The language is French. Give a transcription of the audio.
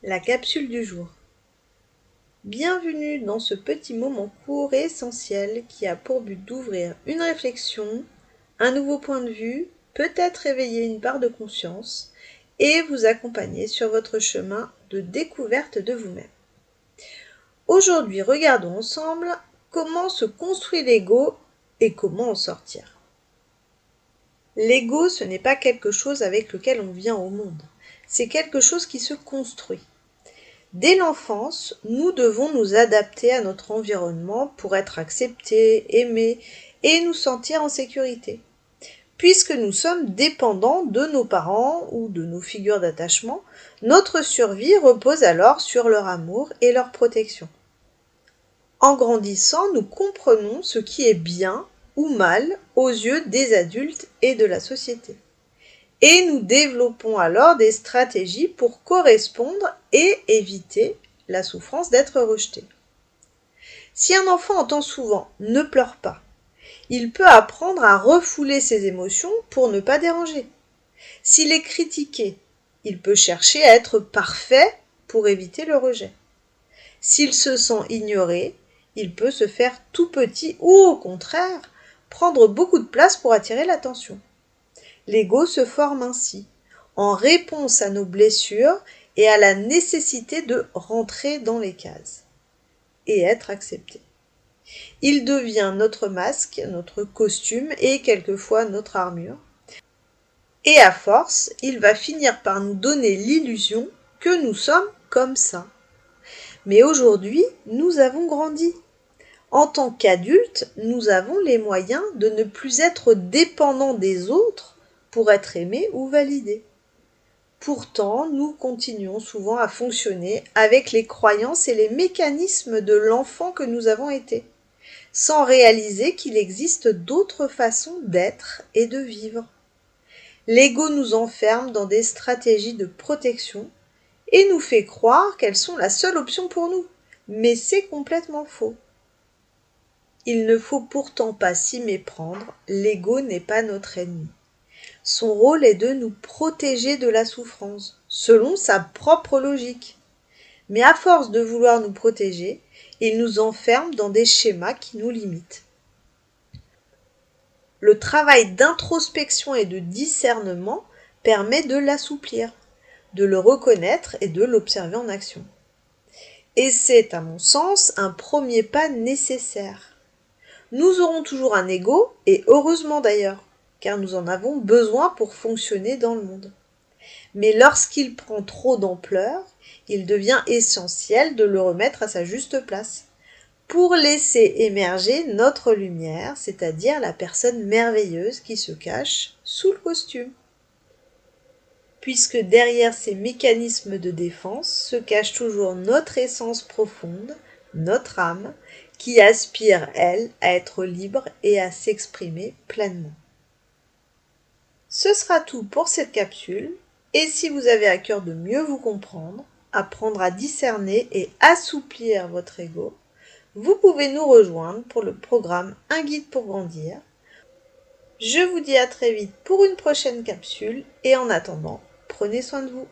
La capsule du jour. Bienvenue dans ce petit moment court et essentiel qui a pour but d'ouvrir une réflexion, un nouveau point de vue, peut-être réveiller une part de conscience et vous accompagner sur votre chemin de découverte de vous-même. Aujourd'hui, regardons ensemble comment se construit l'ego et comment en sortir. L'ego, ce n'est pas quelque chose avec lequel on vient au monde, c'est quelque chose qui se construit. Dès l'enfance, nous devons nous adapter à notre environnement pour être acceptés, aimés et nous sentir en sécurité. Puisque nous sommes dépendants de nos parents ou de nos figures d'attachement, notre survie repose alors sur leur amour et leur protection. En grandissant, nous comprenons ce qui est bien ou mal aux yeux des adultes et de la société. Et nous développons alors des stratégies pour correspondre et éviter la souffrance d'être rejeté. Si un enfant entend souvent « ne pleure pas », il peut apprendre à refouler ses émotions pour ne pas déranger. S'il est critiqué, il peut chercher à être parfait pour éviter le rejet. S'il se sent ignoré, il peut se faire tout petit ou au contraire, prendre beaucoup de place pour attirer l'attention. L'ego se forme ainsi, en réponse à nos blessures et à la nécessité de rentrer dans les cases et être accepté. Il devient notre masque, notre costume et quelquefois notre armure. Et à force, il va finir par nous donner l'illusion que nous sommes comme ça. Mais aujourd'hui, nous avons grandi. En tant qu'adultes, nous avons les moyens de ne plus être dépendants des autres pour être aimés ou validés. Pourtant, nous continuons souvent à fonctionner avec les croyances et les mécanismes de l'enfant que nous avons été, sans réaliser qu'il existe d'autres façons d'être et de vivre. L'ego nous enferme dans des stratégies de protection et nous fait croire qu'elles sont la seule option pour nous, mais c'est complètement faux. Il ne faut pourtant pas s'y méprendre, l'ego n'est pas notre ennemi. Son rôle est de nous protéger de la souffrance, selon sa propre logique. Mais à force de vouloir nous protéger, il nous enferme dans des schémas qui nous limitent. Le travail d'introspection et de discernement permet de l'assouplir, de le reconnaître et de l'observer en action. Et c'est, à mon sens, un premier pas nécessaire. Nous aurons toujours un ego, et heureusement d'ailleurs, car nous en avons besoin pour fonctionner dans le monde. Mais lorsqu'il prend trop d'ampleur, il devient essentiel de le remettre à sa juste place, pour laisser émerger notre lumière, c'est-à-dire la personne merveilleuse qui se cache sous le costume. Puisque derrière ces mécanismes de défense se cache toujours notre essence profonde, notre âme, qui aspire, elle, à être libre et à s'exprimer pleinement. Ce sera tout pour cette capsule, et si vous avez à cœur de mieux vous comprendre, apprendre à discerner et assouplir votre ego, vous pouvez nous rejoindre pour le programme Un guide pour grandir. Je vous dis à très vite pour une prochaine capsule, et en attendant, prenez soin de vous.